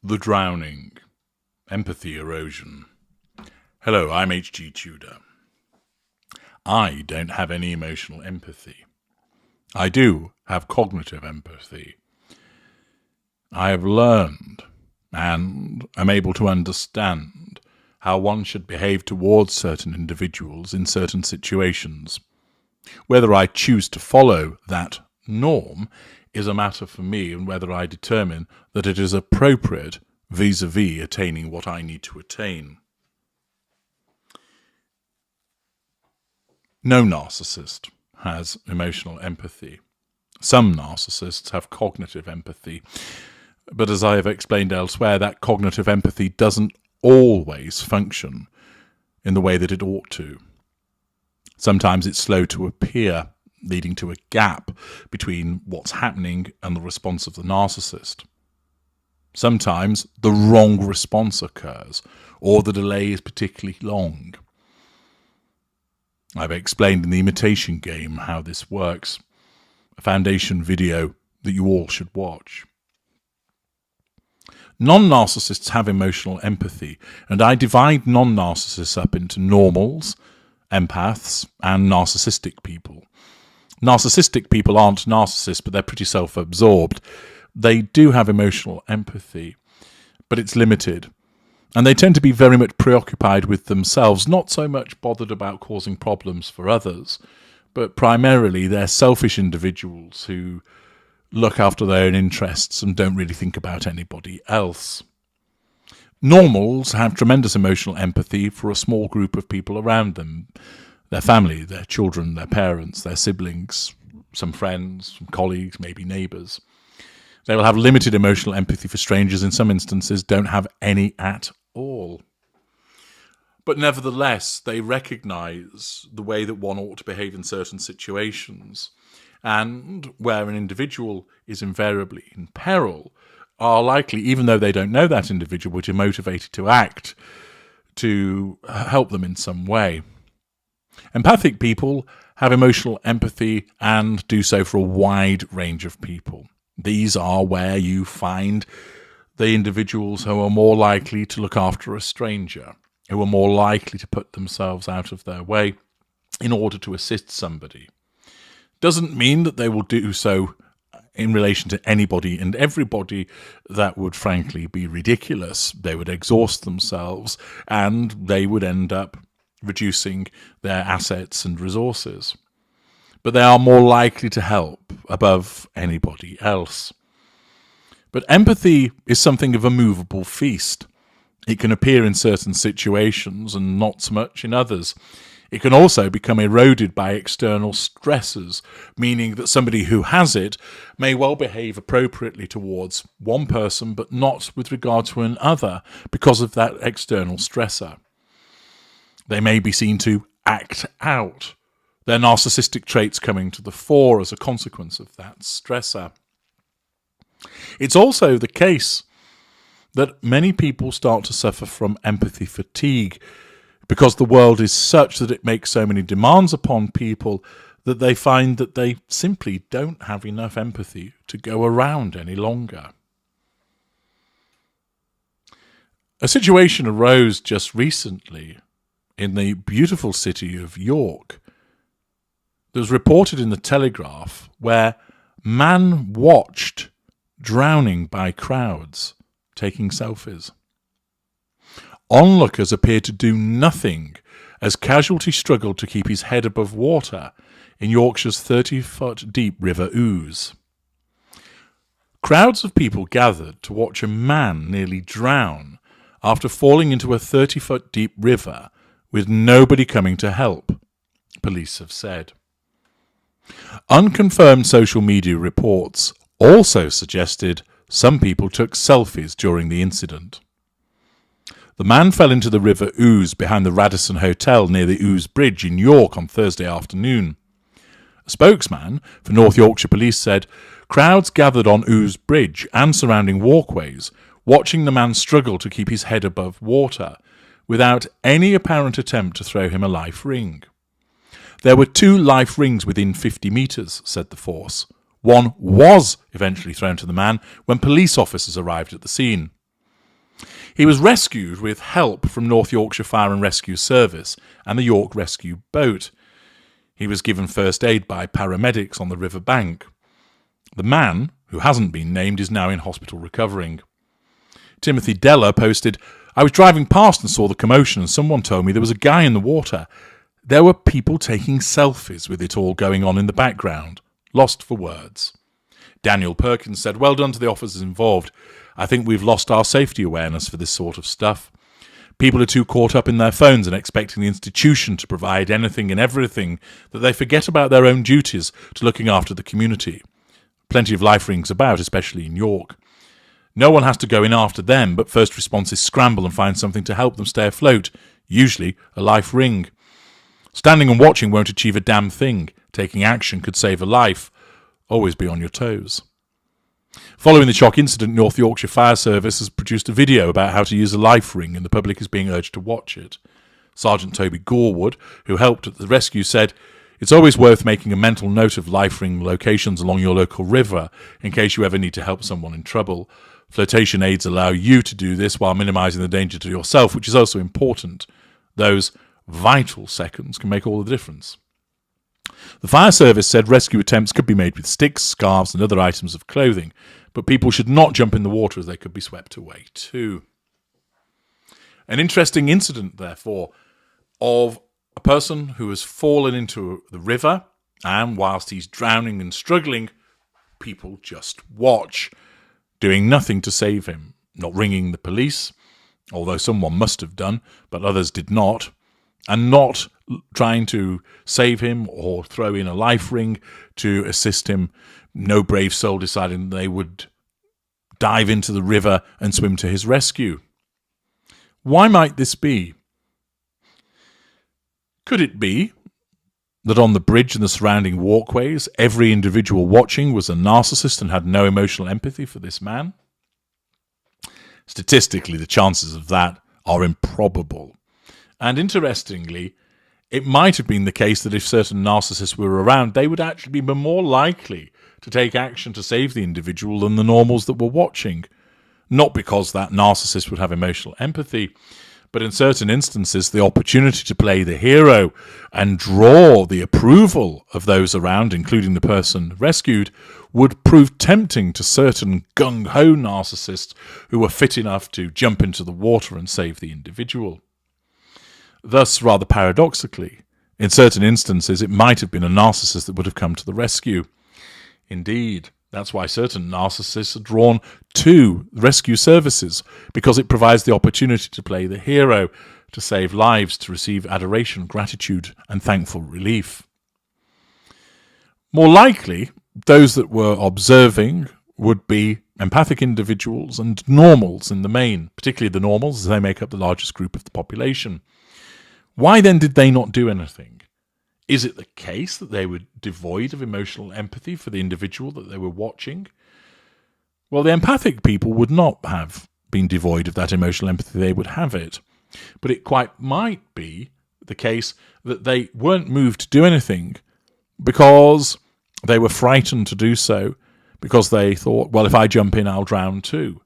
The Drowning. Empathy Erosion. Hello, I'm H.G. Tudor. I don't have any emotional empathy. I do have cognitive empathy. I have learned and am able to understand how one should behave towards certain individuals in certain situations. Whether I choose to follow that norm is a matter for me, and whether I determine that it is appropriate vis-a-vis attaining what I need to attain. No narcissist has emotional empathy. Some narcissists have cognitive empathy, but as I have explained elsewhere, that cognitive empathy doesn't always function in the way that it ought to. Sometimes it's slow to appear, leading to a gap between what's happening and the response of the narcissist. Sometimes the wrong response occurs, or the delay is particularly long. I've explained in the imitation game how this works, a foundation video that you all should watch. Non-narcissists have emotional empathy, and I divide non-narcissists up into normals, empaths, and narcissistic people. Narcissistic people aren't narcissists, but they're pretty self-absorbed. They do have emotional empathy, but it's limited. And they tend to be very much preoccupied with themselves, not so much bothered about causing problems for others, but primarily they're selfish individuals who look after their own interests and don't really think about anybody else. Normals have tremendous emotional empathy for a small group of people around them. Their family, their children, their parents, their siblings, some friends, some colleagues, maybe neighbours. They will have limited emotional empathy for strangers, in some instances don't have any at all. But nevertheless, they recognise the way that one ought to behave in certain situations, and where an individual is invariably in peril, are likely, even though they don't know that individual, which are motivated to act to help them in some way. Empathic people have emotional empathy and do so for a wide range of people. These are where you find the individuals who are more likely to look after a stranger, who are more likely to put themselves out of their way in order to assist somebody. Doesn't mean that they will do so in relation to anybody and everybody. That would frankly be ridiculous. They would exhaust themselves and they would end up reducing their assets and resources. But they are more likely to help above anybody else. But empathy is something of a movable feast. It can appear in certain situations and not so much in others. It can also become eroded by external stressors, meaning that somebody who has it may well behave appropriately towards one person but not with regard to another because of that external stressor. They may be seen to act out, their narcissistic traits coming to the fore as a consequence of that stressor. It's also the case that many people start to suffer from empathy fatigue because the world is such that it makes so many demands upon people that they find that they simply don't have enough empathy to go around any longer. A situation arose just recently in the beautiful city of York. There was reported in the Telegraph where man watched drowning by crowds taking selfies. Onlookers appeared to do nothing as casualty struggled to keep his head above water in Yorkshire's 30-foot deep River Ouse. Crowds of people gathered to watch a man nearly drown after falling into a 30-foot deep river with nobody coming to help, police have said. Unconfirmed social media reports also suggested some people took selfies during the incident. The man fell into the River Ouse behind the Radisson Hotel near the Ouse Bridge in York on Thursday afternoon. A spokesman for North Yorkshire Police said crowds gathered on Ouse Bridge and surrounding walkways, watching the man struggle to keep his head above water, without any apparent attempt to throw him a life ring. There were 2 life rings within 50 metres, said the force. One was eventually thrown to the man when police officers arrived at the scene. He was rescued with help from North Yorkshire Fire and Rescue Service and the York Rescue Boat. He was given first aid by paramedics on the river bank. The man, who hasn't been named, is now in hospital recovering. Timothy Deller posted, "I was driving past and saw the commotion and someone told me there was a guy in the water. There were people taking selfies with it all going on in the background. Lost for words." Daniel Perkins said, "Well done to the officers involved. I think we've lost our safety awareness for this sort of stuff. People are too caught up in their phones and expecting the institution to provide anything and everything that they forget about their own duties to looking after the community. Plenty of life rings about, especially in York. No one has to go in after them, but first responses scramble and find something to help them stay afloat, usually a life ring. Standing and watching won't achieve a damn thing. Taking action could save a life. Always be on your toes." Following the shock incident, North Yorkshire Fire Service has produced a video about how to use a life ring, and the public is being urged to watch it. Sergeant Toby Gorewood, who helped at the rescue, said, "It's always worth making a mental note of life ring locations along your local river in case you ever need to help someone in trouble. Flotation aids allow you to do this while minimising the danger to yourself, which is also important. Those vital seconds can make all the difference." The fire service said rescue attempts could be made with sticks, scarves and other items of clothing, but people should not jump in the water as they could be swept away too. An interesting incident, therefore, of a person who has fallen into the river, and whilst he's drowning and struggling, people just watch, doing nothing to save him, not ringing the police, although someone must have done, but others did not, and not trying to save him or throw in a life ring to assist him. No brave soul deciding they would dive into the river and swim to his rescue. Why might this be? Could it be that on the bridge and the surrounding walkways, every individual watching was a narcissist and had no emotional empathy for this man? Statistically, the chances of that are improbable. And interestingly, it might have been the case that if certain narcissists were around, they would actually be more likely to take action to save the individual than the normals that were watching. Not because that narcissist would have emotional empathy, but in certain instances, the opportunity to play the hero and draw the approval of those around, including the person rescued, would prove tempting to certain gung-ho narcissists who were fit enough to jump into the water and save the individual. Thus, rather paradoxically, in certain instances, it might have been a narcissist that would have come to the rescue. Indeed, that's why certain narcissists are drawn to rescue services, because it provides the opportunity to play the hero, to save lives, to receive adoration, gratitude, and thankful relief. More likely, those that were observing would be empathic individuals and normals in the main, particularly the normals, as they make up the largest group of the population. Why then did they not do anything? Is it the case that they were devoid of emotional empathy for the individual that they were watching? Well, the empathic people would not have been devoid of that emotional empathy. They would have it. But it quite might be the case that they weren't moved to do anything because they were frightened to do so, because they thought, well, if I jump in, I'll drown too.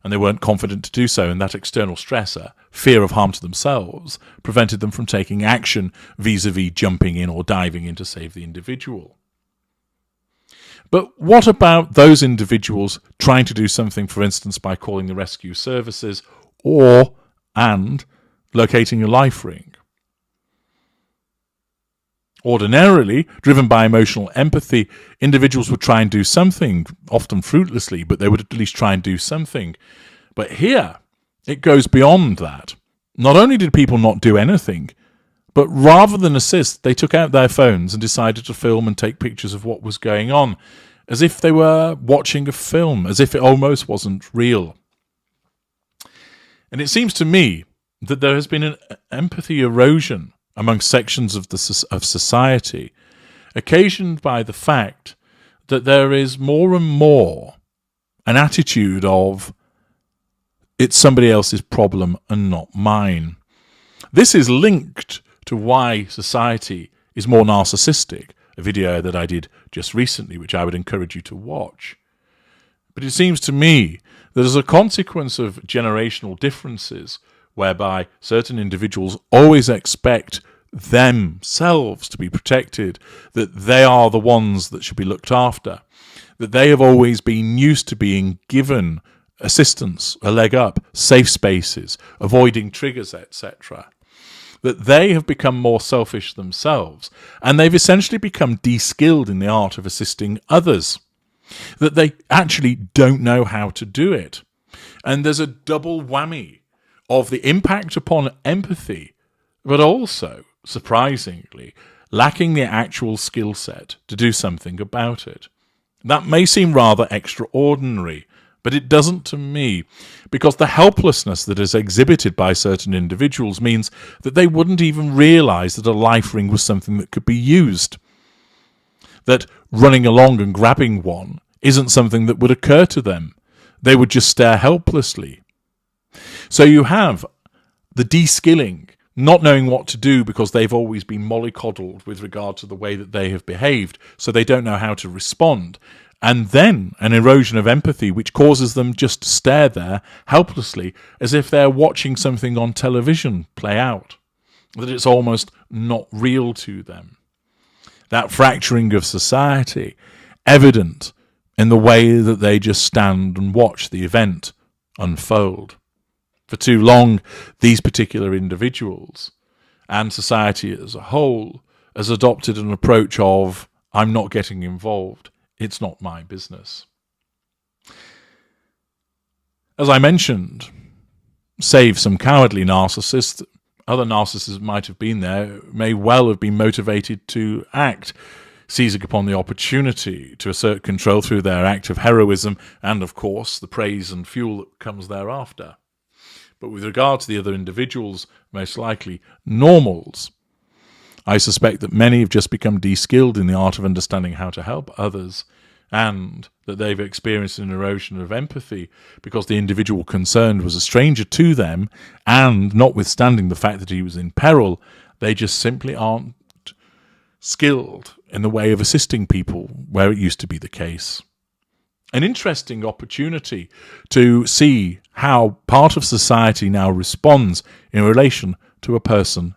And they weren't confident to do so, and that external stressor, fear of harm to themselves, prevented them from taking action vis-a-vis jumping in or diving in to save the individual. But what about those individuals trying to do something, for instance, by calling the rescue services and locating a life ring? Ordinarily, driven by emotional empathy, individuals would try and do something, often fruitlessly, but they would at least try and do something. But here, it goes beyond that. Not only did people not do anything, but rather than assist, they took out their phones and decided to film and take pictures of what was going on, as if they were watching a film, as if it almost wasn't real. And it seems to me that there has been an empathy erosion among sections of society, occasioned by the fact that there is more and more an attitude of, it's somebody else's problem and not mine. This is linked to why society is more narcissistic, a video that I did just recently, which I would encourage you to watch. But it seems to me that as a consequence of generational differences, whereby certain individuals always expect themselves to be protected, that they are the ones that should be looked after, that they have always been used to being given assistance, a leg up, safe spaces, avoiding triggers, etc., that they have become more selfish themselves, and they've essentially become de-skilled in the art of assisting others, that they actually don't know how to do it. And there's a double whammy of the impact upon empathy, but also, surprisingly, lacking the actual skill set to do something about it. That may seem rather extraordinary, but it doesn't to me, because the helplessness that is exhibited by certain individuals means that they wouldn't even realise that a life ring was something that could be used. That running along and grabbing one isn't something that would occur to them. They would just stare helplessly. So you have the de-skilling, not knowing what to do because they've always been mollycoddled with regard to the way that they have behaved, so they don't know how to respond. And then an erosion of empathy which causes them just to stare there helplessly as if they're watching something on television play out, that it's almost not real to them. That fracturing of society, evident in the way that they just stand and watch the event unfold. For too long, these particular individuals and society as a whole has adopted an approach of, I'm not getting involved. It's not my business. As I mentioned, save some cowardly narcissists, other narcissists might have been there, may well have been motivated to act, seizing upon the opportunity to assert control through their act of heroism and, of course, the praise and fuel that comes thereafter. But with regard to the other individuals, most likely normals, I suspect that many have just become de-skilled in the art of understanding how to help others, and that they've experienced an erosion of empathy because the individual concerned was a stranger to them, and notwithstanding the fact that he was in peril, they just simply aren't skilled in the way of assisting people where it used to be the case. An interesting opportunity to see how part of society now responds in relation to a person